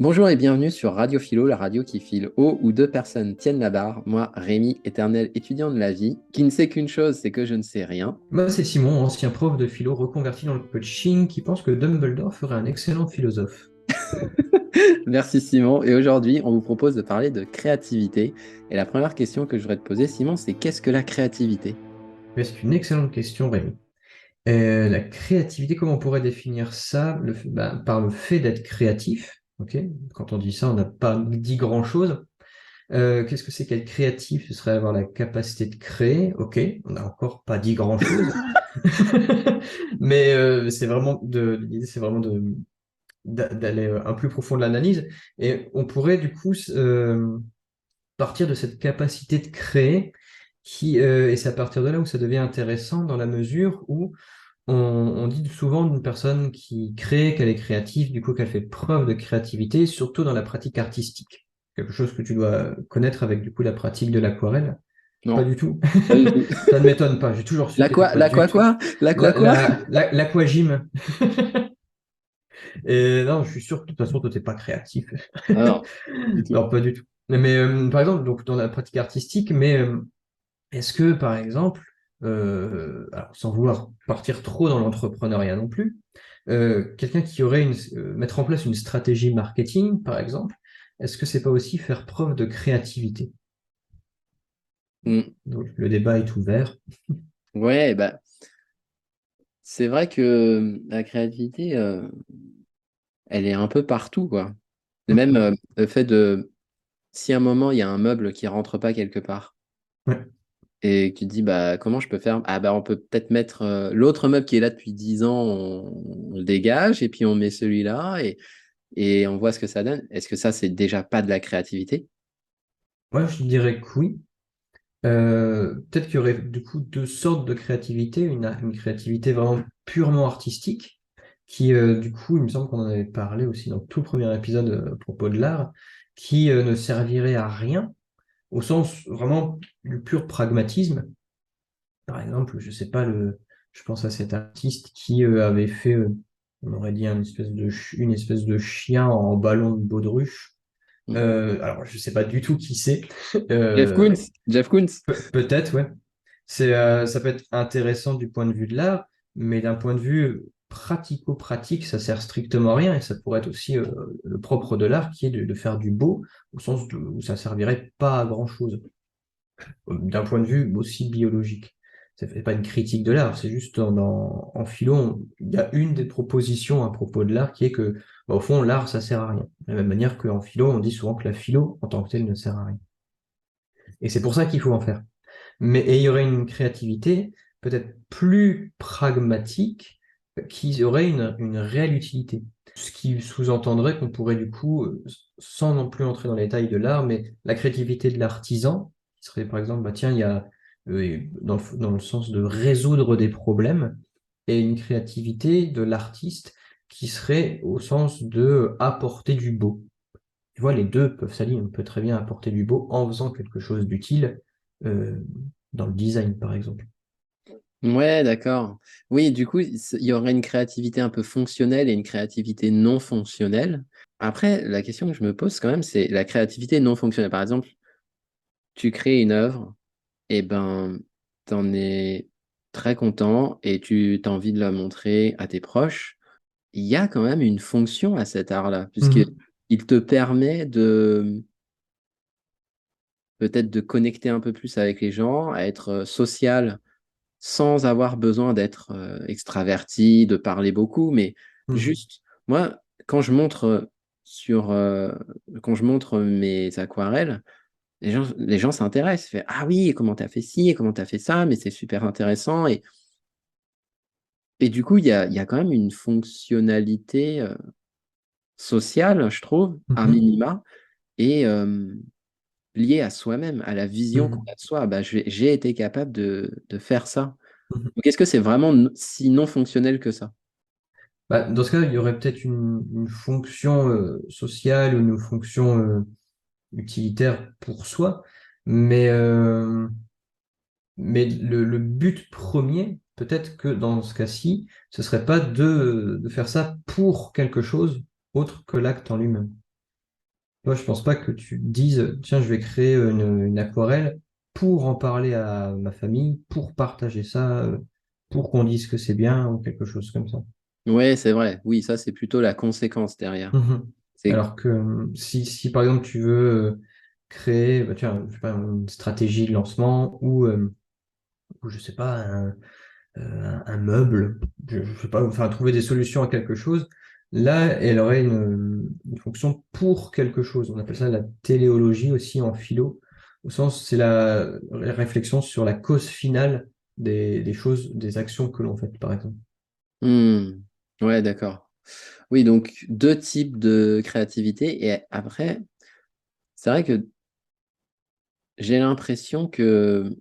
Bonjour et bienvenue sur Radio Philo, la radio qui file haut où deux personnes tiennent la barre. Moi, Rémi, éternel étudiant de la vie, qui ne sait qu'une chose, c'est que je ne sais rien. Moi, c'est Simon, ancien prof de philo reconverti dans le coaching, qui pense que Dumbledore ferait un excellent philosophe. Merci Simon. Et aujourd'hui, on vous propose de parler de créativité. Et la première question que je voudrais te poser, Simon, c'est qu'est-ce que la créativité? Mais c'est une excellente question, Rémi. La créativité, comment on pourrait définir ça? Par le fait d'être créatif. Ok. Quand on dit ça, on n'a pas dit grand-chose. Qu'est-ce que c'est qu'être créatif? Ce serait avoir la capacité de créer. Ok, on n'a encore pas dit grand-chose. Mais l'idée, c'est vraiment d'aller un plus profond de l'analyse. Et on pourrait du coup partir de cette capacité de créer et c'est à partir de là où ça devient intéressant dans la mesure où on dit souvent d'une personne qui crée qu'elle est créative, du coup qu'elle fait preuve de créativité, surtout dans la pratique artistique. Quelque chose que tu dois connaître avec du coup la pratique de l'aquarelle. Pas Non, du tout. pas du tout. Ça ne m'étonne pas, j'ai toujours su La que t'étais quoi? pas La du quoi tout. quoi? La quoi quoi? L'aquagym. Et non, je suis sûr que de toute façon, toi, t'es pas créatif. Ah non, du tout. Non, pas du tout. Mais par exemple, donc dans la pratique artistique, est-ce que par exemple, alors, sans vouloir partir trop dans l'entrepreneuriat non plus, quelqu'un qui aurait mettre en place une stratégie marketing, par exemple, est-ce que c'est pas aussi faire preuve de créativité? Hmm. Donc le débat est ouvert. Ouais, bah, c'est vrai que la créativité, elle est un peu partout, quoi. Et même Mhm. le fait de, si à un moment il y a un meuble qui rentre pas quelque part Ouais. et que tu te dis bah comment je peux faire? Ah bah on peut peut-être mettre l'autre meuble qui est là depuis 10 ans, on le dégage et puis on met celui-là et on voit ce que ça donne. Est-ce que ça c'est déjà pas de la créativité? Moi, je dirais que oui. Peut-être qu'il y aurait du coup deux sortes de créativité, une créativité vraiment purement artistique, qui du coup, il me semble qu'on en avait parlé aussi dans tout le premier épisode à propos de l'art, qui ne servirait à rien, au sens vraiment du pur pragmatisme. Par exemple, je sais pas, je pense à cet artiste qui avait fait, on aurait dit une espèce de chien en ballon de baudruche. Hmm. Alors, je sais pas du tout qui c'est. Jeff Euh, Koons? Jeff Koons? Peut-être, ouais. Ça peut être intéressant du point de vue de l'art, mais d'un point de vue pratico-pratique, ça sert strictement à rien, et ça pourrait être aussi le propre de l'art, qui est de faire du beau, au sens où ça servirait pas à grand-chose, d'un point de vue aussi biologique. Ça fait pas une critique de l'art, c'est juste en philo, il y a une des propositions à propos de l'art qui est que, bah, au fond, l'art, ça sert à rien. De la même manière qu'en philo, on dit souvent que la philo, en tant que telle, ne sert à rien. Et c'est pour ça qu'il faut en faire. Et il y aurait une créativité peut-être plus pragmatique qui aurait une réelle utilité. Ce qui sous-entendrait qu'on pourrait du coup, sans non plus entrer dans les détails de l'art, mais la créativité de l'artisan, qui serait par exemple, bah tiens, il y a dans le sens de résoudre des problèmes, et une créativité de l'artiste qui serait au sens de apporter du beau. Tu vois, les deux peuvent s'allier. On peut très bien apporter du beau en faisant quelque chose d'utile euh, dans le design, par exemple. Ouais, d'accord. Oui, du coup, il y aurait une créativité un peu fonctionnelle et une créativité non fonctionnelle. Après, la question que je me pose quand même, c'est la créativité non fonctionnelle. Par exemple, tu crées une œuvre, et ben, t'en es très content et tu as envie de la montrer à tes proches. Il y a quand même une fonction à cet art-là, puisque Mhm. il te permet de peut-être de connecter un peu plus avec les gens, à être social sans avoir besoin d'être extraverti, de parler beaucoup, mais Mhm. juste, moi, quand je montre sur, quand je montre mes aquarelles, les gens s'intéressent. Fait, ah oui, comment t'as fait ci, et comment t'as fait ça, mais c'est super intéressant. Et du coup, il y a quand même une fonctionnalité sociale, je trouve, à Mhm. minima, et liée à soi-même, à la vision qu'on Mhm. a de soi. Bah, j'ai été capable de faire ça. Mhm. Donc, est-ce que c'est vraiment si non fonctionnel que ça? Bah, dans ce cas, il y aurait peut-être une fonction sociale ou une fonction utilitaire pour soi, mais, euh, mais le but premier, peut-être que dans ce cas-ci, ce serait pas de faire ça pour quelque chose autre que l'acte en lui-même. Moi, je pense pas que tu te dises, tiens, je vais créer une aquarelle pour en parler à ma famille, pour partager ça, pour qu'on dise que c'est bien ou quelque chose comme ça. Ouais, c'est vrai. Oui, ça, c'est plutôt la conséquence derrière. Mhm. C'est Alors que si par exemple tu veux créer bah, tiens, je sais pas, une stratégie de lancement ou je sais pas, un meuble, je sais pas, enfin trouver des solutions à quelque chose, là elle aurait une fonction pour quelque chose. On appelle ça la téléologie aussi en philo, au sens c'est la réflexion sur la cause finale des choses, des actions que l'on fait par exemple. Hmm. Ouais, d'accord. Oui, donc deux types de créativité. Et après, c'est vrai que j'ai l'impression que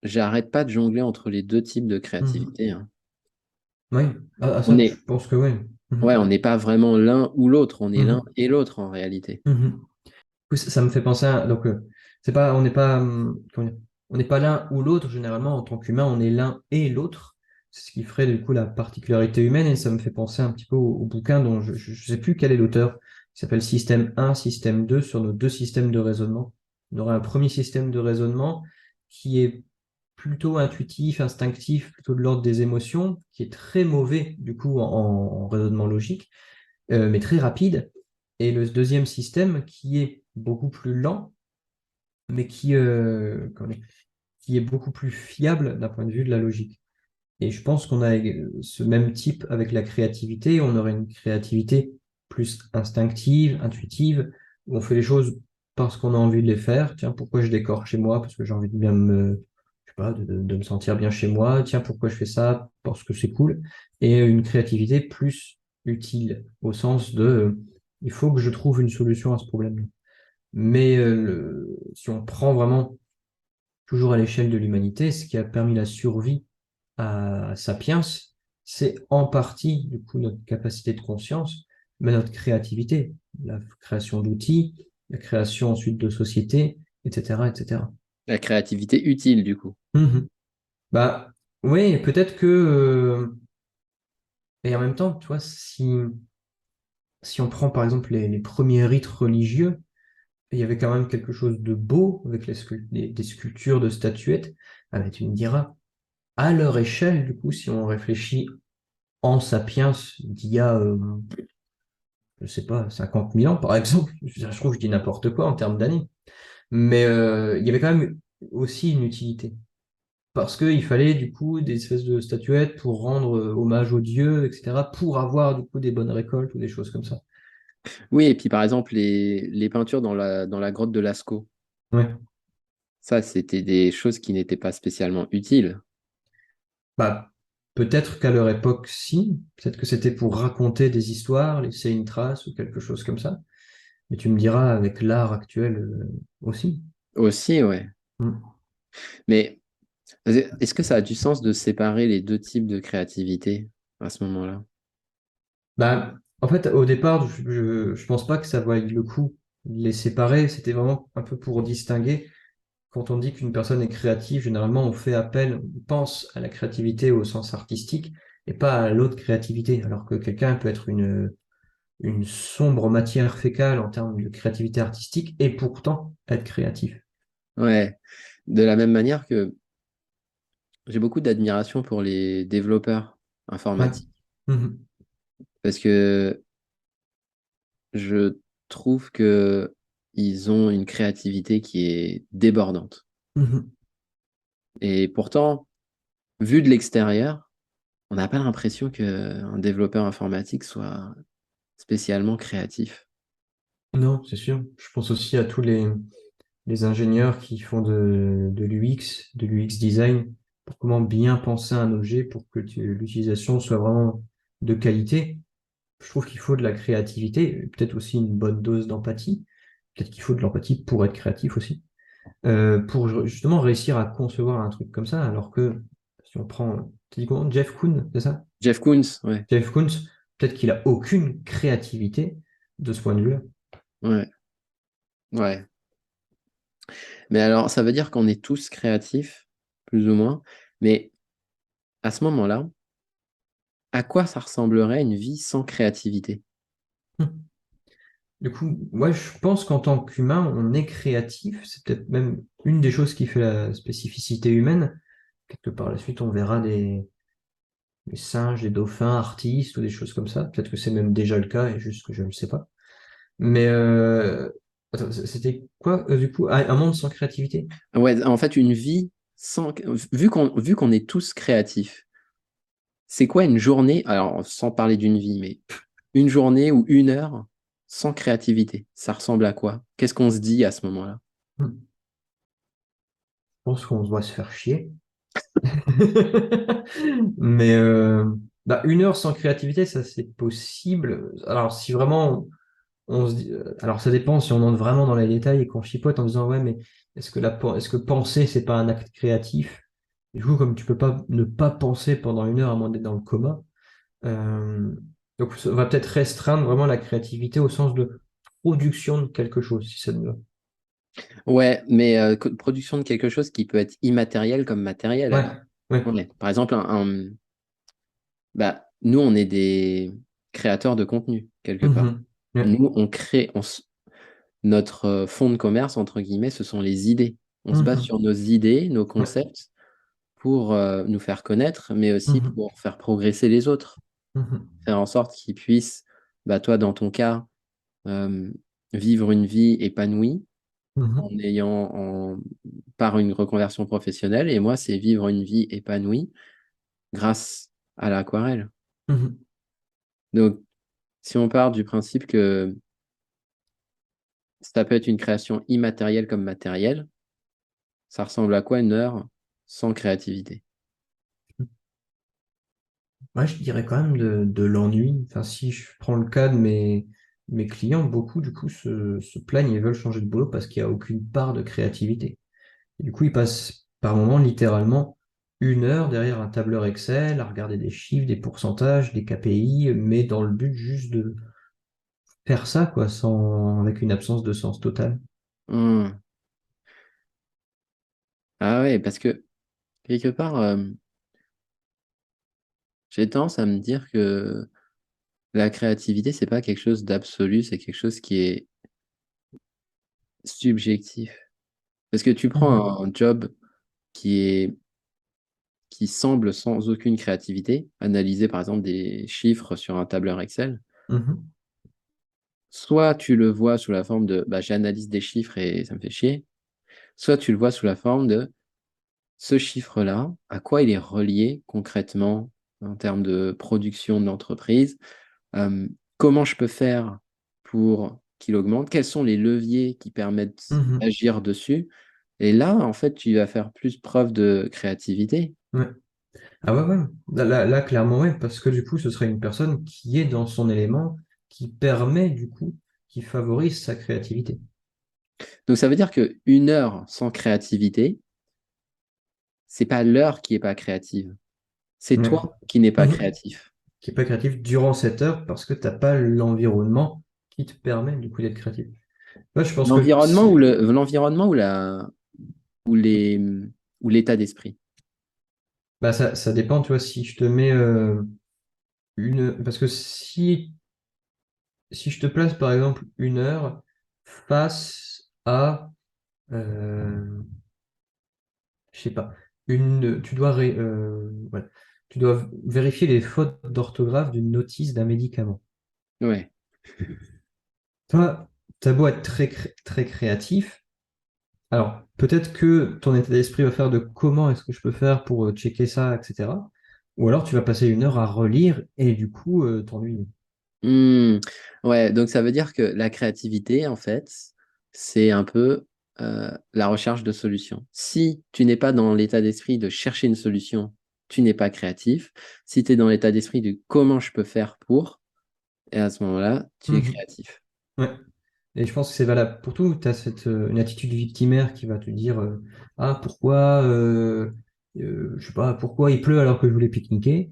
j'arrête pas de jongler entre les deux types de Mhm. créativité, hein. Oui, On ça je est, pense que oui. ouais, Mhm. on n'est pas vraiment l'un ou l'autre, on est l'un Mhm. et l'autre en réalité. Mhm. Coup, ça me fait penser à, donc c'est pas comment dire, on n'est pas l'un ou l'autre généralement en tant qu'humain, on est l'un et l'autre. C'est ce qui ferait du coup la particularité humaine et ça me fait penser un petit peu au bouquin dont je sais plus quel est l'auteur, qui s'appelle Système 1, Système 2 sur nos deux systèmes de raisonnement. On aurait un premier système de raisonnement qui est plutôt intuitif, instinctif, plutôt de l'ordre des émotions, qui est très mauvais du coup en raisonnement logique, mais très rapide. Et le deuxième système qui est beaucoup plus lent, mais qui est beaucoup plus fiable d'un point de vue de la logique. Et je pense qu'on a ce même type avec la créativité. On aurait une créativité plus instinctive, intuitive, où on fait les choses parce qu'on a envie de les faire. Tiens, pourquoi je décore chez moi? Parce que j'ai envie de bien je sais pas, de me sentir bien chez moi. Tiens, pourquoi je fais ça? Parce que c'est cool. Et une créativité plus utile, au sens de, il faut que je trouve une solution à ce problème. Mais si on prend vraiment toujours à l'échelle de l'humanité, ce qui a permis la survie à Sapiens, c'est en partie, du coup, notre capacité de conscience, mais notre créativité, la création d'outils, la création ensuite de sociétés, etc., etc. La créativité utile, du coup. Mhm. Bah, oui, peut-être que, et en même temps, tu vois, si on prend par exemple les premiers rites religieux, il y avait quand même quelque chose de beau avec des sculptures de statuettes. Ah, mais tu me diras, à leur échelle, du coup, si on réfléchit en Sapiens d'il y a, je sais pas, 50 000 ans, par exemple, je trouve que je dis n'importe quoi en termes d'années, mais il y avait quand même aussi une utilité. Parce qu'il fallait, du coup, des espèces de statuettes pour rendre hommage aux dieux, etc., pour avoir, du coup, des bonnes récoltes ou des choses comme ça. Oui, et puis par exemple, les peintures dans la grotte de Lascaux, Ouais. ça, c'était des choses qui n'étaient pas spécialement utiles. Bah, peut-être qu'à leur époque, si. Peut-être que c'était pour raconter des histoires, laisser une trace ou quelque chose comme ça. Mais tu me diras, avec l'art actuel aussi. Aussi, ouais. Mm. Mais est-ce que ça a du sens de séparer les deux types de créativité à ce moment-là? Bah, en fait, au départ, je pense pas que ça vaille le coup de les séparer. C'était vraiment un peu pour distinguer. Quand on dit qu'une personne est créative, généralement, on pense à la créativité au sens artistique et pas à l'autre créativité. Alors que quelqu'un peut être une sombre matière fécale en termes de créativité artistique et pourtant être créatif. Ouais. De la même manière que j'ai beaucoup d'admiration pour les développeurs Ouais. informatiques Mhm. parce que je trouve que ils ont une créativité qui est débordante. Mhm. Et pourtant, vu de l'extérieur, on n'a pas l'impression qu'un développeur informatique soit spécialement créatif. Non, c'est sûr. Je pense aussi à tous les ingénieurs qui font de l'UX, de l'UX design, pour comment bien penser un objet pour que l'utilisation soit vraiment de qualité. Je trouve qu'il faut de la créativité, peut-être aussi une bonne dose d'empathie. Peut-être qu'il faut de l'empathie pour être créatif aussi. Pour justement réussir à concevoir un truc comme ça, alors que si on prend, tu dis comment, Jeff Koons, c'est ça? Jeff Koons, ouais. Jeff Koons, peut-être qu'il a aucune créativité de ce point de vue-là. Ouais, ouais. Mais alors, ça veut dire qu'on est tous créatifs, plus ou moins. Mais à ce moment-là, à quoi ça ressemblerait une vie sans créativité? Du coup, moi, je pense qu'en tant qu'humain, on est créatif. C'est peut-être même une des choses qui fait la spécificité humaine. Peut-être que par la suite, on verra des singes, des dauphins, artistes ou des choses comme ça. Peut-être que c'est même déjà le cas et juste que je ne le sais pas. Mais attends, c'était quoi du coup? Ah, un monde sans créativité? Ouais, en fait, une vie sans... vu qu'on est tous créatifs, c'est quoi une journée, alors sans parler d'une vie, mais une journée ou une heure sans créativité? Ça ressemble à quoi? Qu'est-ce qu'on se dit à ce moment-là? Je pense qu'on doit se faire chier. Mais bah, une heure sans créativité, ça c'est possible. Alors si vraiment on se dit, alors ça dépend si on entre vraiment dans les détails et qu'on chipote en disant ouais mais est-ce que penser c'est pas un acte créatif? Du coup comme tu peux pas ne pas penser pendant une heure à moins d'être dans le coma, euh, donc on va peut-être restreindre vraiment la créativité au sens de production de quelque chose si ça te va. Ouais, mais production de quelque chose qui peut être immatériel comme matériel, Ouais, alors. ouais. Ouais. Par exemple, bah, nous, on est des créateurs de contenu, quelque part. Mhm. Ouais. Nous, on crée, notre fonds de commerce, entre guillemets, ce sont les idées. On se base Mhm. sur nos idées, nos Ouais. concepts, pour nous faire connaître, mais aussi Mhm. pour faire progresser les autres. Mhm. Faire en sorte qu'ils puissent, bah, toi, dans ton cas, euh, vivre une vie épanouie en Mhm. ayant, par une reconversion professionnelle. Et moi, c'est vivre une vie épanouie grâce à l'aquarelle. Mhm. Donc, si on part du principe que ça peut être une création immatérielle comme matérielle, ça ressemble à quoi une heure sans créativité? Ouais, je dirais quand même de l'ennui. Enfin, si je prends le cas de mes clients, beaucoup du coup se plaignent et veulent changer de boulot parce qu'il n'y a aucune part de créativité. Et du coup, ils passent par moment littéralement une heure derrière un tableur Excel à regarder des chiffres, des pourcentages, des KPI, mais dans le but juste de faire ça, quoi, sans, avec une absence de sens total. Hmm. Ah ouais, parce que quelque part, j'ai tendance à me dire que la créativité, c'est pas quelque chose d'absolu, c'est quelque chose qui est subjectif. Parce que tu Mhm. prends un job qui est, qui semble sans aucune créativité, analyser par exemple des chiffres sur un tableur Excel, Mhm. soit tu le vois sous la forme de bah, j'analyse des chiffres et ça me fait chier, soit tu le vois sous la forme de ce chiffre-là, à quoi il est relié concrètement en termes de production de l'entreprise, euh, comment je peux faire pour qu'il augmente, quels sont les leviers qui permettent Mhm. d'agir dessus. Et là, en fait, tu vas faire plus preuve de créativité. Ouais. Ah ouais, ouais. Là, clairement, ouais, parce que du coup, ce serait une personne qui est dans son élément, qui permet, du coup, qui favorise sa créativité. Donc ça veut dire que une heure sans créativité, c'est pas l'heure qui est pas créative, c'est Ouais. toi qui n'es pas Mhm. créatif. Qui est pas créatif durant cette heure parce que t'as pas l'environnement qui te permet, du coup, d'être créatif. Ouais, je pense que L'environnement ou l'état d'esprit. bah, ça dépend, tu vois, si je te mets une... Parce que si je te place, par exemple, une heure face à... euh, je sais pas, voilà. Tu dois vérifier les fautes d'orthographe d'une notice d'un médicament. Ouais. Toi, t'as beau être très créatif, alors peut-être que ton état d'esprit va faire de comment est-ce que je peux faire pour checker ça, etc. Ou alors tu vas passer une heure à relire et du coup t'ennuyer. Hmm. Ouais, donc ça veut dire que la créativité, en fait, c'est un peu la recherche de solutions. Si tu n'es pas dans l'état d'esprit de chercher une solution, tu n'es pas créatif. Si tu es dans l'état d'esprit de comment je peux faire pour, et à ce moment-là, tu es Mhm. créatif. Ouais. Et je pense que c'est valable pour tout. Tu as une attitude victimaire qui va te dire ah pourquoi je sais pas pourquoi il pleut alors que je voulais pique-niquer.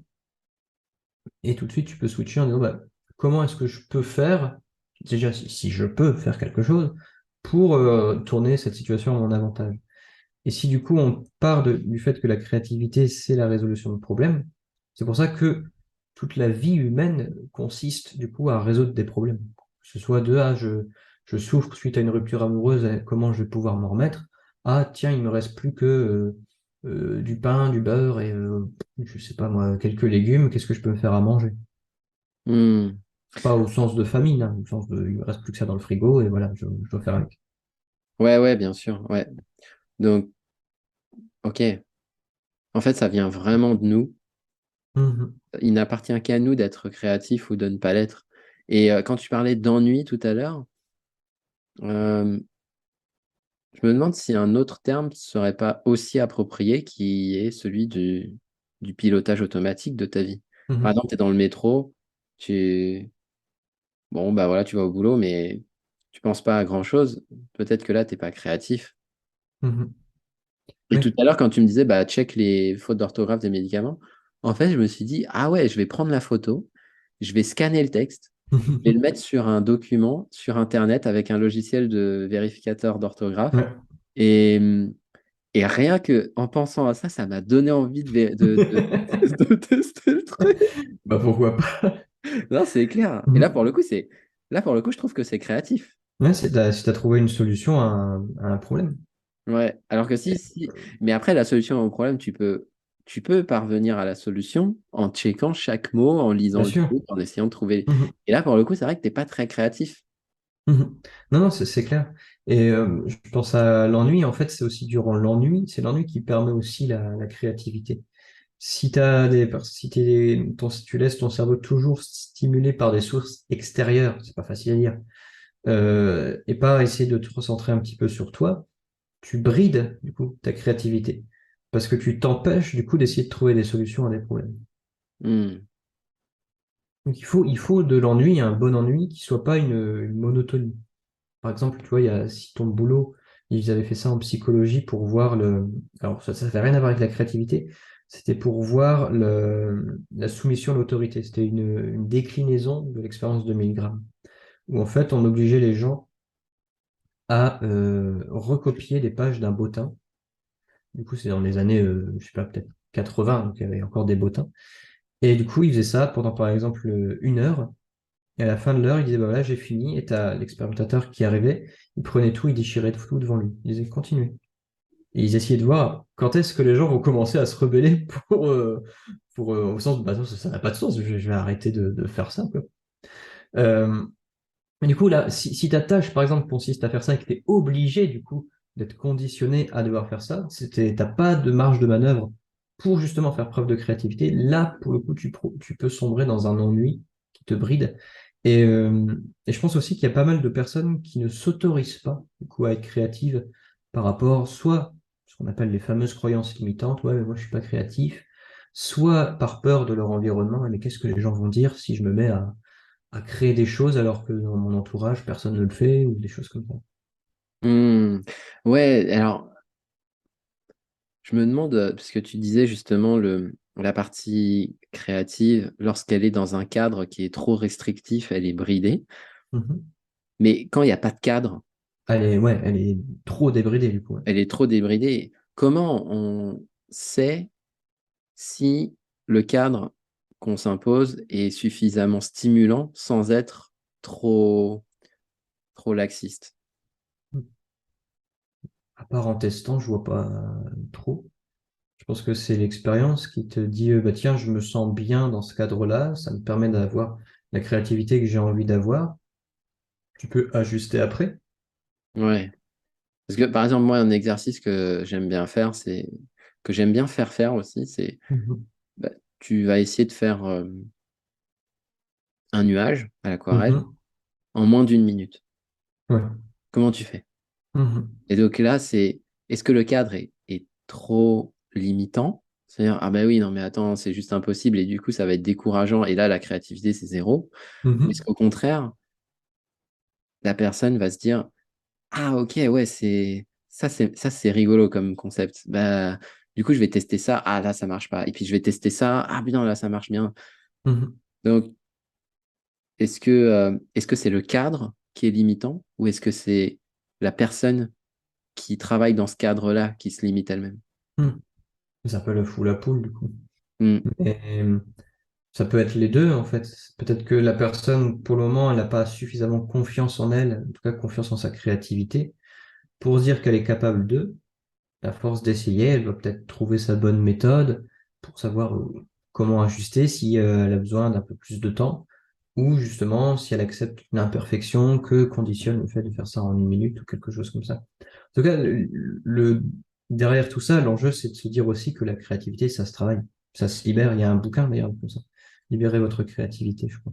Et tout de suite tu peux switcher en disant bah, comment est-ce que je peux faire déjà si je peux faire quelque chose pour tourner cette situation à mon avantage. Et si du coup on part du fait que la créativité c'est la résolution de problèmes, c'est pour ça que toute la vie humaine consiste du coup à résoudre des problèmes. Que ce soit de je souffre suite à une rupture amoureuse, comment je vais pouvoir m'en remettre? Ah, tiens, il me reste plus que du pain, du beurre et je sais pas moi, quelques légumes, qu'est-ce que je peux me faire à manger? Hmm. Pas au sens de famine, hein, au sens de il me reste plus que ça dans le frigo et voilà, je dois faire avec. Ouais, ouais, bien sûr. Ouais. Donc, ok. En fait, ça vient vraiment de nous. Mhm, Il n'appartient qu'à nous d'être créatifs ou de ne pas l'être. Et quand tu parlais d'ennui tout à l'heure, euh, je me demande si un autre terme ne serait pas aussi approprié, qui est celui du pilotage automatique de ta vie. Par mhm, exemple, tu es dans le métro, tu... Bon, bah voilà, tu vas au boulot, mais tu penses pas à grand-chose. Peut-être que là, t'es pas créatif. mhm. Et tout Oui. à l'heure, quand tu me disais, bah, check les fautes d'orthographe des médicaments, en fait, je me suis dit, ah ouais, je vais prendre la photo, je vais scanner le texte, je vais le mettre sur un document sur Internet avec un logiciel de vérificateur d'orthographe. Ouais. Et, et rien que en pensant à ça, ça m'a donné envie de tester le truc. Bah pourquoi pas? Non, c'est clair. Et là, Mhm. pour le coup, je trouve que c'est créatif. Ouais, si t'as trouvé une solution à un problème. Ouais. Alors que si. Mais après, la solution au problème, tu peux parvenir à la solution en checkant chaque mot, en Bien lisant le sûr. truc, en essayant de trouver. Mhm, Et là, pour le coup, c'est vrai que t'es pas très créatif. mhm. Non, non, c'est clair. Et je pense à l'ennui, en fait, c'est aussi durant l'ennui, c'est l'ennui qui permet aussi la créativité. Si si tu laisses ton cerveau toujours stimulé par des sources extérieures, c'est pas facile à dire, et pas essayer de te recentrer un petit peu sur toi, tu brides, du coup, ta créativité. Parce que tu t'empêches, du coup, d'essayer de trouver des solutions à des problèmes. Hmm. Donc, il faut de l'ennui, un bon ennui qui soit pas une monotonie. Par exemple, tu vois, si ton boulot, ils avaient fait ça en psychologie pour voir alors ça fait rien à voir avec la créativité, c'était pour voir la soumission à l'autorité. C'était une déclinaison de l'expérience de Milgram, où en fait, on obligeait les gens à recopier les pages d'un bottin. Du coup, c'est dans les années, je sais pas, peut-être 80, donc il y avait encore des bottins. Et du coup, ils faisaient ça pendant, par exemple, 1 heure. Et à la fin de l'heure, il disait, bah voilà, j'ai fini. Et t'as l'expérimentateur qui arrivait, il prenait tout, il déchirait tout devant lui. Il disait, continuez. Et ils essayaient de voir quand est-ce que les gens vont commencer à se rebeller au sens de, bah non, ça n'a pas de sens, je vais arrêter de faire ça, quoi. Euh, mais du coup, là, si ta tâche, par exemple, consiste à faire ça et que tu es obligé, du coup, d'être conditionné à devoir faire ça, t'as pas de marge de manœuvre pour justement faire preuve de créativité. Là, pour le coup, tu peux sombrer dans un ennui qui te bride. Et je pense aussi qu'il y a pas mal de personnes qui ne s'autorisent pas, du coup, à être créatives par rapport soit à ce qu'on appelle les fameuses croyances limitantes, ouais, mais moi, je suis pas créatif, soit par peur de leur environnement, mais qu'est-ce que les gens vont dire si je me mets à créer des choses alors que dans mon entourage, personne ne le fait, ou des choses comme ça. Hmm. Ouais, alors, je me demande, parce que tu disais justement la partie créative, lorsqu'elle est dans un cadre qui est trop restrictif, elle est bridée. Mhm. Mais quand il n'y a pas de cadre, Ouais, elle est trop débridée du coup. Ouais. elle est trop débridée. Comment on sait si le cadre qu'on s'impose est suffisamment stimulant sans être trop, trop laxiste? À part en testant, je vois pas trop. Je pense que c'est l'expérience qui te dit, bah tiens, je me sens bien dans ce cadre-là, ça me permet d'avoir la créativité que j'ai envie d'avoir. Tu peux ajuster après. Ouais. Parce que par exemple, moi, un exercice que j'aime bien faire aussi, c'est Mhm. bah, tu vas essayer de faire un nuage à l'aquarelle Mhm. en moins d'une minute. Ouais. Comment tu fais? Mhm. Et donc là, est-ce que le cadre est trop limitant? C'est-à-dire, ah ben oui, non mais attends, c'est juste impossible et du coup, ça va être décourageant et là, la créativité, c'est zéro. Ou est-ce Mhm. qu'au contraire, la personne va se dire, ah ok, ouais, c'est rigolo comme concept. Bah, du coup, je vais tester ça. Ah là, ça marche pas. Et puis je vais tester ça. Ah bien, là, ça marche bien. Mhm. Donc, est-ce que c'est le cadre qui est limitant ou est-ce que c'est la personne qui travaille dans ce cadre-là qui se limite elle-même? Mhm. C'est un peu la fou la poule du coup. Hmm. Ça peut être les deux, en fait. Peut-être que la personne, pour le moment, elle n'a pas suffisamment confiance en elle, en tout cas confiance en sa créativité, pour se dire qu'elle est capable de. À force d'essayer, elle va peut-être trouver sa bonne méthode pour savoir comment ajuster si elle a besoin d'un peu plus de temps, ou justement si elle accepte une imperfection que conditionne le fait de faire ça en 1 minute ou quelque chose comme ça. En tout cas, derrière tout ça, l'enjeu, c'est de se dire aussi que la créativité, ça se travaille, ça se libère. Il y a un bouquin d'ailleurs comme ça. Libérer votre créativité, je crois.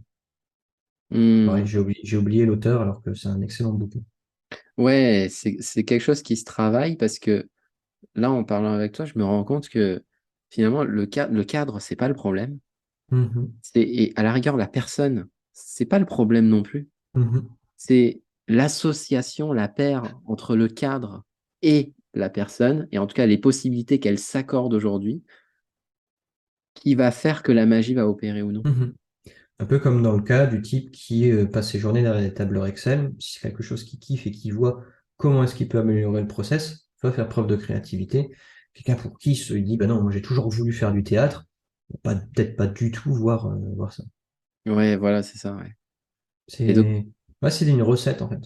Hmm. Pareil, j'ai oublié l'auteur alors que c'est un excellent bouquin. Ouais, c'est quelque chose qui se travaille parce que là, en parlant avec toi, je me rends compte que finalement, le cadre, c'est pas le problème. Mhm, Et à la rigueur, la personne, c'est pas le problème non plus. mhm, C'est l'association, la paire entre le cadre et la personne, et en tout cas les possibilités qu'elle s'accorde aujourd'hui, qui va faire que la magie va opérer ou non. mhm. Un peu comme dans le cas du type qui passe ses journées derrière des tableurs Excel, si c'est quelque chose qu'il kiffe et qui voit comment est-ce qu'il peut améliorer le process, il va faire preuve de créativité. Quelqu'un pour qui se dit, bah non, moi j'ai toujours voulu faire du théâtre, peut-être pas du tout voir ça. Ouais, voilà, c'est ça, ouais. Et donc, C'est ouais, c'est une recette en fait.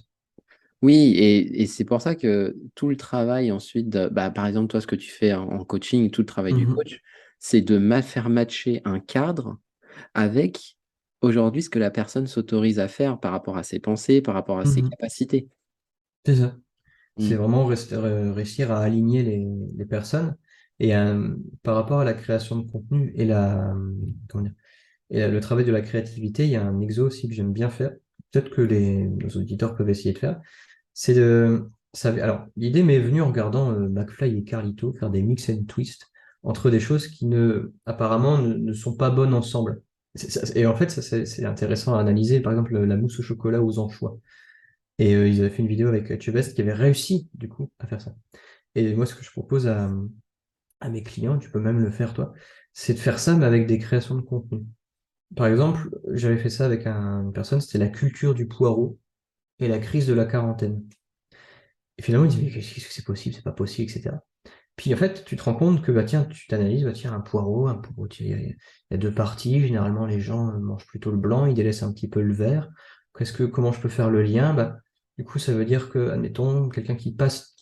oui, et c'est pour ça que tout le travail ensuite, bah, par exemple, toi, ce que tu fais en coaching, tout le travail du Mhm, coach, c'est de faire matcher un cadre avec aujourd'hui ce que la personne s'autorise à faire par rapport à ses pensées, par rapport à ses mhm. capacités. C'est ça. C'est Mm. vraiment réussir à aligner les personnes. Et par rapport à la création de contenu et comment dire, et le travail de la créativité, il y a un exo aussi que j'aime bien faire. Peut-être que nos auditeurs peuvent essayer de faire. C'est de. Alors, l'idée m'est venue en regardant McFly et Carlito faire des mix and twist entre des choses qui apparemment ne sont pas bonnes ensemble. Et en fait, ça, c'est intéressant à analyser. Par exemple, la mousse au chocolat aux anchois. Et ils avaient fait une vidéo avec Chubest qui avait réussi, du coup, à faire ça. Et moi, ce que je propose à mes clients, tu peux même le faire toi, c'est de faire ça, mais avec des créations de contenu. Par exemple, j'avais fait ça avec une personne, c'était la culture du poireau et la crise de la quarantaine. Et finalement, il dit, mais qu'est-ce que c'est possible, c'est pas possible, etc. Puis en fait, tu te rends compte que, bah tiens, tu t'analyses, bah tiens, un poireau, tiens, il y a deux parties, généralement les gens mangent plutôt le blanc, ils délaissent un petit peu le vert. Comment je peux faire le lien? Bah, du coup, ça veut dire que, admettons, quelqu'un qui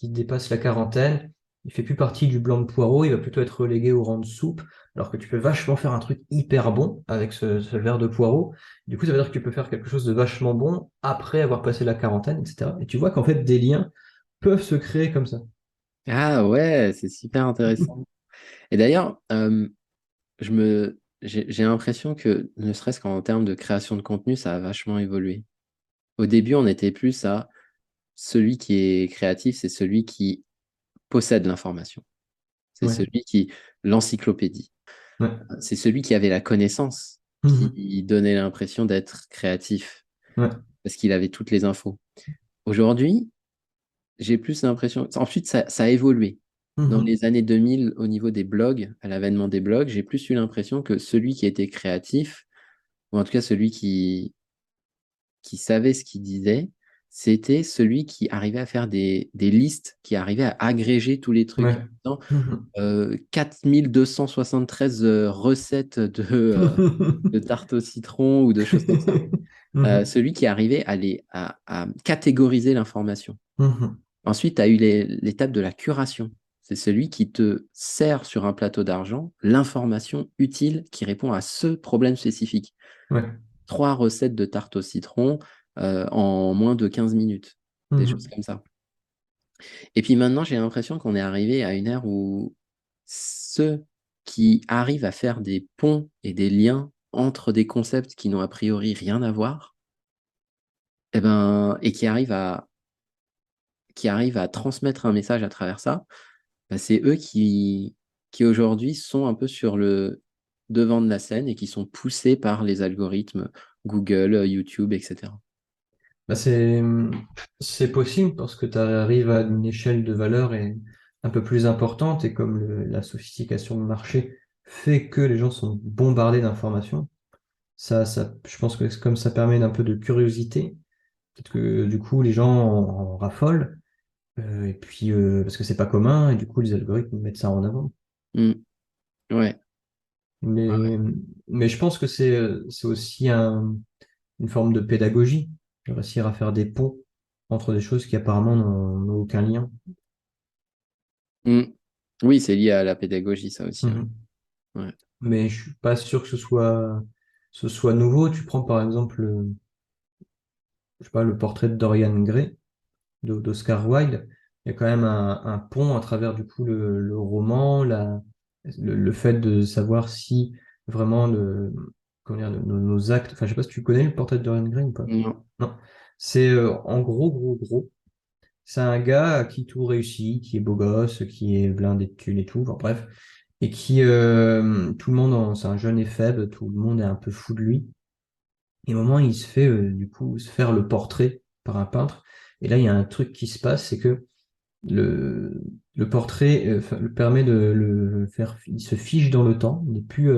dépasse la quarantaine, il fait plus partie du blanc de poireau, il va plutôt être relégué au rang de soupe, alors que tu peux vachement faire un truc hyper bon avec ce verre de poireau. Du coup, ça veut dire que tu peux faire quelque chose de vachement bon après avoir passé la quarantaine, etc. Et tu vois qu'en fait, des liens peuvent se créer comme ça. Ah ouais, c'est super intéressant. Et d'ailleurs, j'ai l'impression que, ne serait-ce qu'en termes de création de contenu, ça a vachement évolué. Au début, on était plus à celui qui est créatif, c'est celui qui possède l'information. C'est Ouais, celui qui, l'encyclopédie. ouais. C'est celui qui avait la connaissance, Mhm. qui donnait l'impression d'être créatif, Ouais. parce qu'il avait toutes les infos. Aujourd'hui, j'ai plus l'impression. Ensuite, ça a évolué. Dans Mhm. les années 2000, au niveau des blogs, à l'avènement des blogs, j'ai plus eu l'impression que celui qui était créatif, ou en tout cas celui qui savait ce qu'il disait, c'était celui qui arrivait à faire des listes, qui arrivait à agréger tous les trucs. Ouais. En disant, Mhm. 4273 recettes de tarte au citron ou de choses comme ça. Mhm. Celui qui arrivait à catégoriser l'information. Mhm. Ensuite, tu as eu l'étape de la curation. C'est celui qui te sert sur un plateau d'argent l'information utile qui répond à ce problème spécifique. Ouais. 3 recettes de tarte au citron en moins de 15 minutes. Des choses Mhm. comme ça. Et puis maintenant, j'ai l'impression qu'on est arrivé à une ère où ceux qui arrivent à faire des ponts et des liens entre des concepts qui n'ont a priori rien à voir, eh ben, et qui arrivent à transmettre un message à travers ça, bah, c'est eux qui aujourd'hui sont un peu sur le devant de la scène et qui sont poussés par les algorithmes Google, YouTube, etc. Bah, c'est possible parce que tu arrives à une échelle de valeur un peu plus importante et comme la sophistication de marché fait que les gens sont bombardés d'informations, je pense que comme ça permet un peu de curiosité, peut-être que du coup les gens en raffolent, et puis parce que c'est pas commun et du coup les algorithmes mettent ça en avant. Mm. Ouais. Mais, Ouais. mais je pense que c'est aussi une forme de pédagogie, de réussir à faire des ponts entre des choses qui apparemment n'ont aucun lien. Mm. Oui, c'est lié à la pédagogie, ça aussi. Ouais. Mhm. Ouais. Mais je suis pas sûr que ce soit nouveau. Tu prends par exemple, je sais pas, le portrait de Dorian Gray d'Oscar Wilde. Il y a quand même un pont à travers du coup le roman, le fait de savoir si vraiment comment dire, nos actes. Enfin, je sais pas si tu connais le portrait de Dorian Gray ou pas. Non. Non. C'est en gros, gros, gros. C'est un gars à qui tout réussit, qui est beau gosse, qui est blindé de thunes et tout, enfin, bref, et qui, tout le monde, c'est un jeune et faible, tout le monde est un peu fou de lui. Et au moment, il se fait, du coup, se faire le portrait par un peintre. Et là, il y a un truc qui se passe, c'est que le, le portrait, le permet de le faire, il se fige dans le temps, il n'est plus,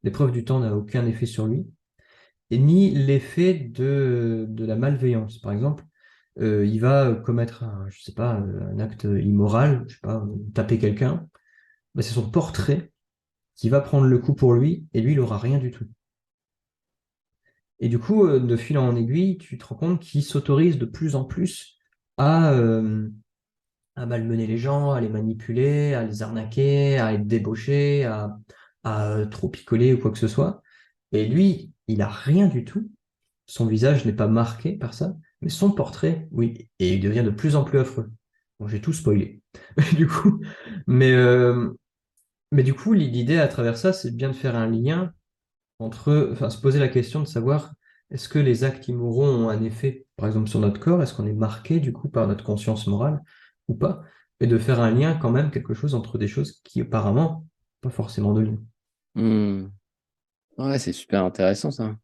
l'épreuve du temps n'a aucun effet sur lui et ni l'effet de la malveillance. Par exemple, il va commettre je sais pas, un acte immoral, je sais pas, taper quelqu'un, bah, c'est son portrait qui va prendre le coup pour lui, et lui, il aura rien du tout. Et du coup, de fil en aiguille, tu te rends compte qu'il s'autorise de plus en plus à malmener les gens, à les manipuler, à les arnaquer, à être débauché, à trop picoler ou quoi que ce soit. Et lui, il a rien du tout. Son visage n'est pas marqué par ça, mais son portrait, oui, et il devient de plus en plus affreux. Bon, j'ai tout spoilé, du coup, mais, euh, mais du coup, l'idée à travers ça, c'est bien de faire un lien entre, enfin, se poser la question de savoir est-ce que les actes immoraux ont un effet, par exemple, sur notre corps, est-ce qu'on est marqué, du coup, par notre conscience morale ou pas, et de faire un lien quand même, quelque chose entre des choses qui apparemment, pas forcément de lien. Mm. Ouais, c'est super intéressant, ça.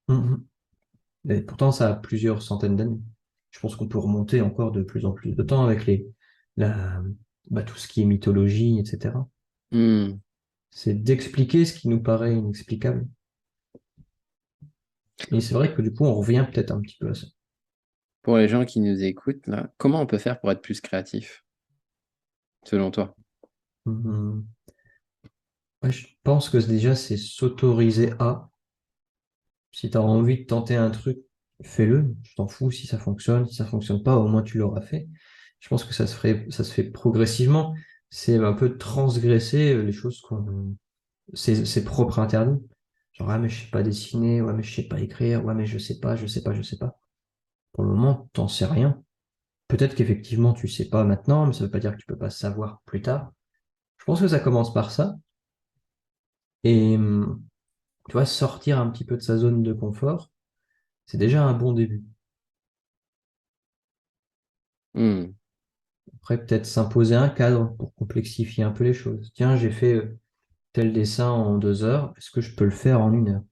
Mhm. Et pourtant, ça a plusieurs centaines d'années. Je pense qu'on peut remonter encore de plus en plus de temps avec la, tout ce qui est mythologie, etc. Mm. C'est d'expliquer ce qui nous paraît inexplicable. Et c'est vrai que du coup, on revient peut-être un petit peu à ça. Pour les gens qui nous écoutent, là, comment on peut faire pour être plus créatif, selon toi? Mhm. Ouais, je pense que déjà, c'est s'autoriser à. Si tu as envie de tenter un truc, fais-le. Je t'en fous si ça fonctionne. Si ça fonctionne pas, au moins tu l'auras fait. Je pense que ça se fait progressivement. C'est un peu transgresser les choses ses propres interdits. Genre, ah, mais je sais pas dessiner, ouais, mais je sais pas écrire, ouais, mais je sais pas, je sais pas, je sais pas. Pour le moment, t'en sais rien. Peut-être qu'effectivement, tu sais pas maintenant, mais ça veut pas dire que tu peux pas savoir plus tard. Je pense que ça commence par ça. Et, tu vois, sortir un petit peu de sa zone de confort, c'est déjà un bon début. Mm. Après, peut-être s'imposer un cadre pour complexifier un peu les choses. Tiens, j'ai fait tel dessin en 2 heures, est-ce que je peux le faire en 1 heure?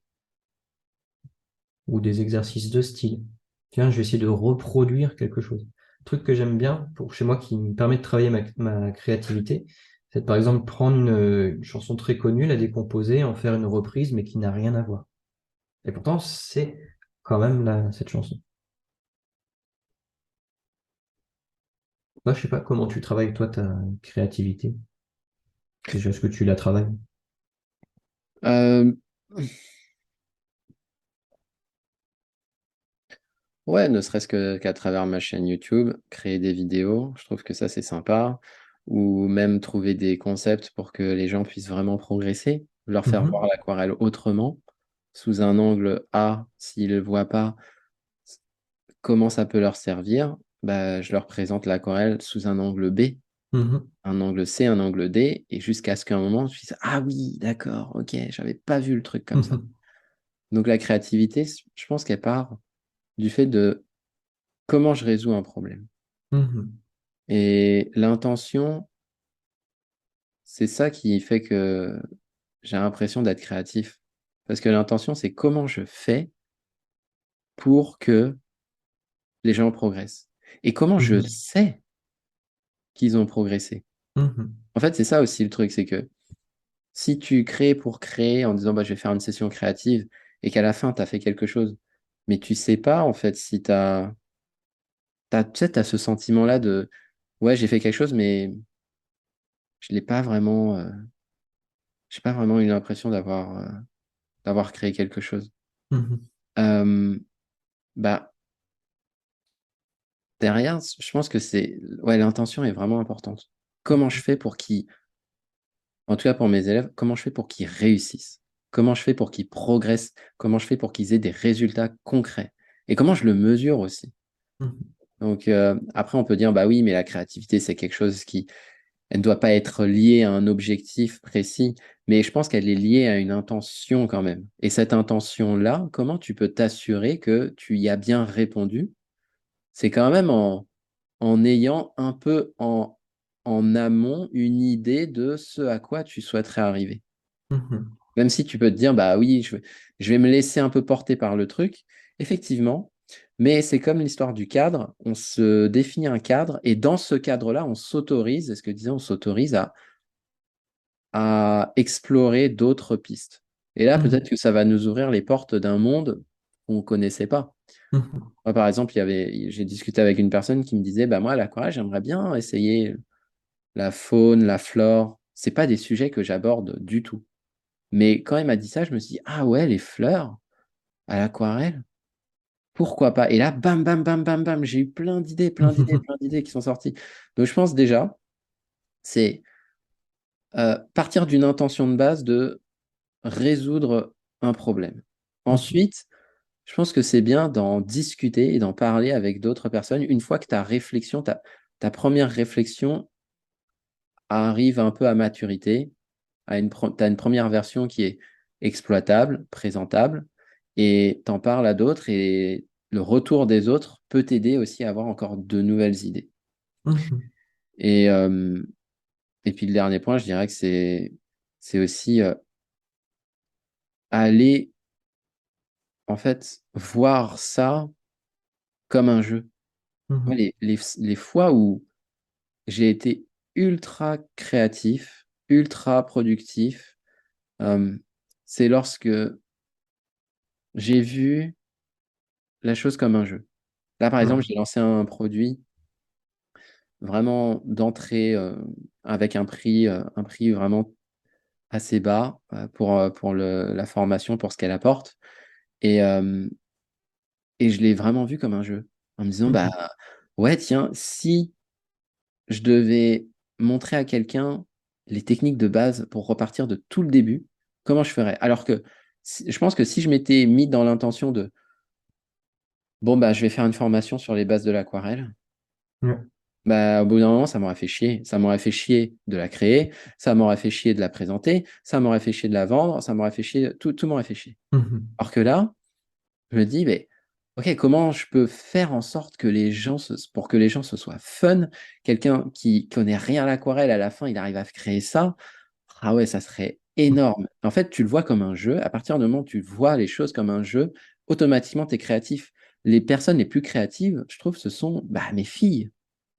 Ou des exercices de style. Tiens, je vais essayer de reproduire quelque chose. Un truc que j'aime bien pour chez moi qui me permet de travailler ma créativité, c'est de, par exemple prendre une chanson très connue, la décomposer, en faire une reprise, mais qui n'a rien à voir. Et pourtant, c'est quand même cette chanson. Moi, je sais pas comment tu travailles toi ta créativité. Déjà, est-ce que tu la travailles? Euh, ouais, ne serait-ce que qu'à travers ma chaîne YouTube, créer des vidéos, je trouve que ça c'est sympa. Ou même trouver des concepts pour que les gens puissent vraiment progresser, leur faire voir Mhm, l'aquarelle autrement, sous un angle A, s'ils ne le voient pas, comment ça peut leur servir, bah, je leur présente l'aquarelle sous un angle B, mhm, un angle C, un angle D, et jusqu'à ce qu'à un moment, je dise, ah oui, d'accord, ok, j'avais pas vu le truc comme ça. mhm, Donc la créativité, je pense qu'elle part du fait de comment je résous un problème. mhm, Et l'intention, c'est ça qui fait que j'ai l'impression d'être créatif. Parce que l'intention, c'est comment je fais pour que les gens progressent. Et comment je mhm, sais qu'ils ont progressé. mhm, En fait, c'est ça aussi le truc, c'est que si tu crées pour créer en disant bah, je vais faire une session créative et qu'à la fin, tu as fait quelque chose, mais tu sais pas en fait si tu as, tu sais, t'as ce sentiment-là de ouais, j'ai fait quelque chose, mais je l'ai pas vraiment. j'ai pas vraiment eu l'impression d'avoir créé quelque chose. Mhm. Euh, bah, derrière, je pense que ouais, l'intention est vraiment importante. Comment je fais pour qu'ils, en tout cas pour mes élèves, comment je fais pour qu'ils réussissent? Comment je fais pour qu'ils progressent? Comment je fais pour qu'ils aient des résultats concrets? Et comment je le mesure aussi? Mhm. Donc, après, on peut dire, bah oui, mais la créativité, c'est quelque chose qui, elle ne doit pas être liée à un objectif précis, mais je pense qu'elle est liée à une intention quand même. Et cette intention-là, comment tu peux t'assurer que tu y as bien répondu? C'est quand même en ayant un peu en amont une idée de ce à quoi tu souhaiterais arriver. Mhm. Même si tu peux te dire, bah oui, je vais me laisser un peu porter par le truc, effectivement, mais c'est comme l'histoire du cadre, on se définit un cadre et dans ce cadre-là, on s'autorise, c'est ce que disait, on s'autorise à explorer d'autres pistes. Et là, Mhm. peut-être que ça va nous ouvrir les portes d'un monde qu'on ne connaissait pas. Mhm. Moi, par exemple, j'ai discuté avec une personne qui me disait, bah moi, à l'aquarelle, j'aimerais bien essayer la faune, la flore. C'est pas des sujets que j'aborde du tout. Mais quand elle m'a dit ça, je me suis dit, ah ouais, les fleurs à l'aquarelle, pourquoi pas? Et là, bam, bam, bam, bam, bam, j'ai eu plein d'idées, plein d'idées, Mhm. plein d'idées qui sont sorties. Donc je pense déjà, c'est partir d'une intention de base de résoudre un problème. Mhm. Ensuite, je pense que c'est bien d'en discuter et d'en parler avec d'autres personnes une fois que ta première réflexion arrive un peu à maturité, tu as une première version qui est exploitable, présentable, et t'en parles à d'autres, et le retour des autres peut t'aider aussi à avoir encore de nouvelles idées. Mhm. Et, euh, et puis le dernier point, je dirais que c'est aussi aller, en fait, voir ça comme un jeu. Moi, Mhm. les fois où j'ai été ultra créatif, ultra productif, euh, c'est lorsque j'ai vu la chose comme un jeu. Là, par exemple, Ouais. j'ai lancé un produit vraiment d'entrée avec un prix vraiment assez bas pour la formation, pour ce qu'elle apporte. Et, euh, et je l'ai vraiment vu comme un jeu, en me disant, bah Mhm. ouais, tiens, si je devais montrer à quelqu'un les techniques de base pour repartir de tout le début, comment je ferais? Alors que je pense que si je m'étais mis dans l'intention de, bon, bah, je vais faire une formation sur les bases de l'aquarelle, Ouais. bah, au bout d'un moment, ça m'aurait fait chier. Ça m'aurait fait chier de la créer, ça m'aurait fait chier de la présenter, ça m'aurait fait chier de la vendre, ça m'aurait fait chier, tout m'aurait fait chier. Mhm. Alors que là, je me dis, mais, ok, comment je peux faire en sorte que pour que les gens se soient fun, quelqu'un qui connaît rien à l'aquarelle, à la fin, il arrive à créer ça. Ah ouais, ça serait énorme. En fait, tu le vois comme un jeu. À partir du moment où tu vois les choses comme un jeu, automatiquement, tu es créatif. Les personnes les plus créatives, je trouve, ce sont bah, mes filles.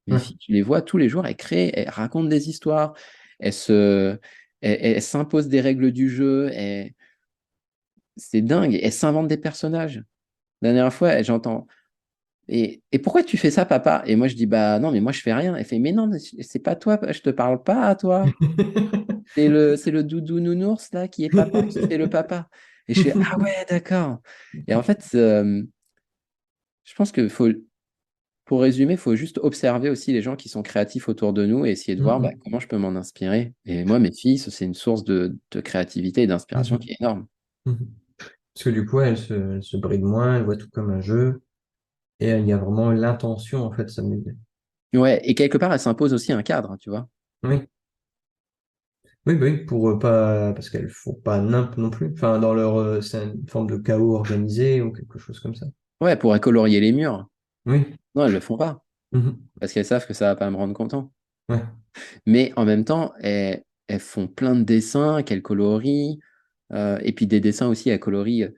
Mes Ouais. filles, tu les vois tous les jours, elles créent, elles racontent des histoires, elles se, elles s'imposent des règles du jeu, c'est dingue, elles s'inventent des personnages. La dernière fois, j'entends, et pourquoi tu fais ça, papa? Et moi, je dis, bah non, mais moi, je fais rien. Elle fait, mais non, mais c'est pas toi, je te parle pas à toi. C'est le doudou nounours, là, qui est papa, qui fait le papa. Et je fais, ah ouais, d'accord. Et en fait, je pense que pour résumer, il faut juste observer aussi les gens qui sont créatifs autour de nous et essayer de voir bah, Mhm. comment je peux m'en inspirer. Et moi, mes filles, c'est une source de créativité et d'inspiration Mhm. qui est énorme. Mhm. Parce que du coup, elle se bride moins, elle voit tout comme un jeu, et il y a vraiment l'intention, en fait, de s'amuser. Ouais, et quelque part, elle s'impose aussi un cadre, tu vois. Oui, oui, bah oui, pour pas, parce qu'elles font pas nimp non plus. Enfin, dans leur, c'est une forme de chaos organisé ou quelque chose comme ça. Ouais, pour colorier les murs. Oui. Non, elles le font pas, Mhm. parce qu'elles savent que ça va pas me rendre content. Ouais. Mais en même temps, elles font plein de dessins qu'elles colorient, et puis des dessins aussi, elles colorient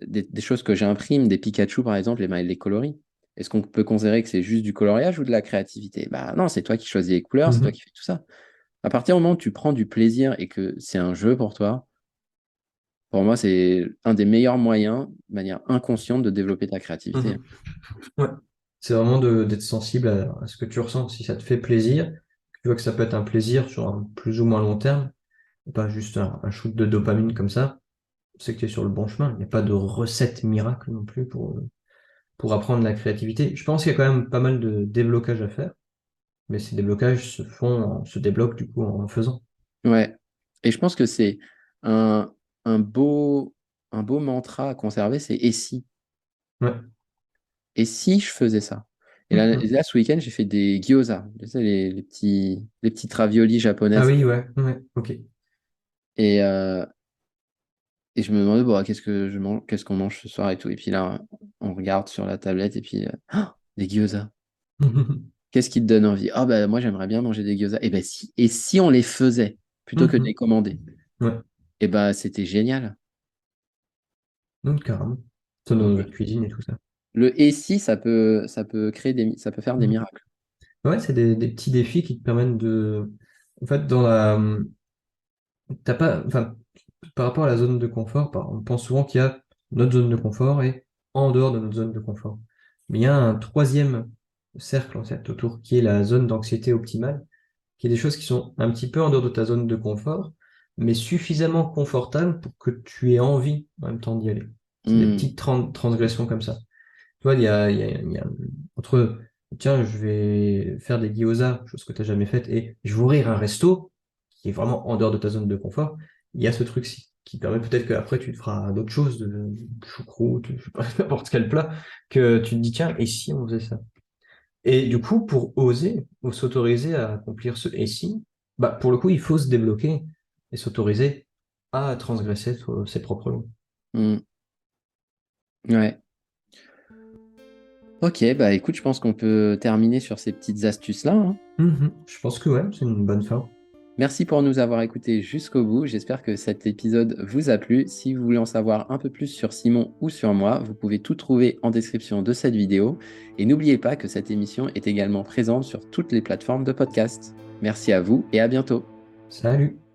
des choses que j'imprime, des Pikachu par exemple, et ben, elles les colorient. Est-ce qu'on peut considérer que c'est juste du coloriage ou de la créativité? Bah non, c'est toi qui choisis les couleurs, c'est toi Mhm. qui fais tout ça. À partir du moment où tu prends du plaisir et que c'est un jeu pour toi, pour moi, c'est un des meilleurs moyens, de manière inconsciente, de développer ta créativité. Mhm. Ouais. C'est vraiment d'être sensible à ce que tu ressens. Si ça te fait plaisir, tu vois que ça peut être un plaisir sur un plus ou moins long terme, pas juste un shoot de dopamine comme ça, c'est que tu es sur le bon chemin. Il n'y a pas de recette miracle non plus pour apprendre la créativité. Je pense qu'il y a quand même pas mal de déblocages à faire, mais ces déblocages se débloquent du coup en faisant. Ouais. Et je pense que c'est un, un beau, un beau mantra à conserver, c'est et si? Ouais. Et si je faisais ça? Mhm. Là, ce week-end, j'ai fait des gyoza, tu sais, les petites raviolis Ah japonaises. oui, ouais, ouais, ok. Et, euh, et je me demandais, bon, qu'est-ce que je mange, qu'est-ce qu'on mange ce soir et tout. Et puis là, on regarde sur la tablette et puis, des gyoza. Qu'est-ce qui te donne envie? Ah, bah, moi, j'aimerais bien manger des gyoza. Et si on les faisait plutôt que de les Mhm. commander? Ouais, Et bah, c'était génial. donc carrément. Ça dans Donc, notre cuisine et tout ça. le et si, ça peut ça peut faire des Mhm. miracles. Ouais, c'est des petits défis qui te permettent de. En fait, dans la. T'as pas. Enfin, par rapport à la zone de confort, on pense souvent qu'il y a notre zone de confort et en dehors de notre zone de confort. Mais il y a un troisième cercle en fait autour qui est la zone d'anxiété optimale, qui est des choses qui sont un petit peu en dehors de ta zone de confort, mais suffisamment confortables pour que tu aies envie en même temps d'y aller. C'est des Hmm. petites transgressions comme ça. Tu vois, il y a entre, tiens, je vais faire des gyoza, chose que tu n'as jamais faite, et je vais ouvrir un resto, qui est vraiment en dehors de ta zone de confort, il y a ce truc-ci, qui permet peut-être qu'aprre tu te feras d'autres choses, de choucroute, je sais pas, n'importe quel plat, que tu te dis, tiens, et si on faisait ça? Et du coup, pour oser, ou s'autoriser à accomplir ce et si, bah, pour le coup, il faut se débloquer et s'autoriser à transgresser ses propres limites. Hmm. Ouais. Ok, bah écoute, je pense qu'on peut terminer sur ces petites astuces-là, hein. Mhm. Je pense que ouais, c'est une bonne fin. Merci pour nous avoir écoutés jusqu'au bout. J'espère que cet épisode vous a plu. Si vous voulez en savoir un peu plus sur Simon ou sur moi, vous pouvez tout trouver en description de cette vidéo. Et n'oubliez pas que cette émission est également présente sur toutes les plateformes de podcast. Merci à vous et à bientôt. Salut!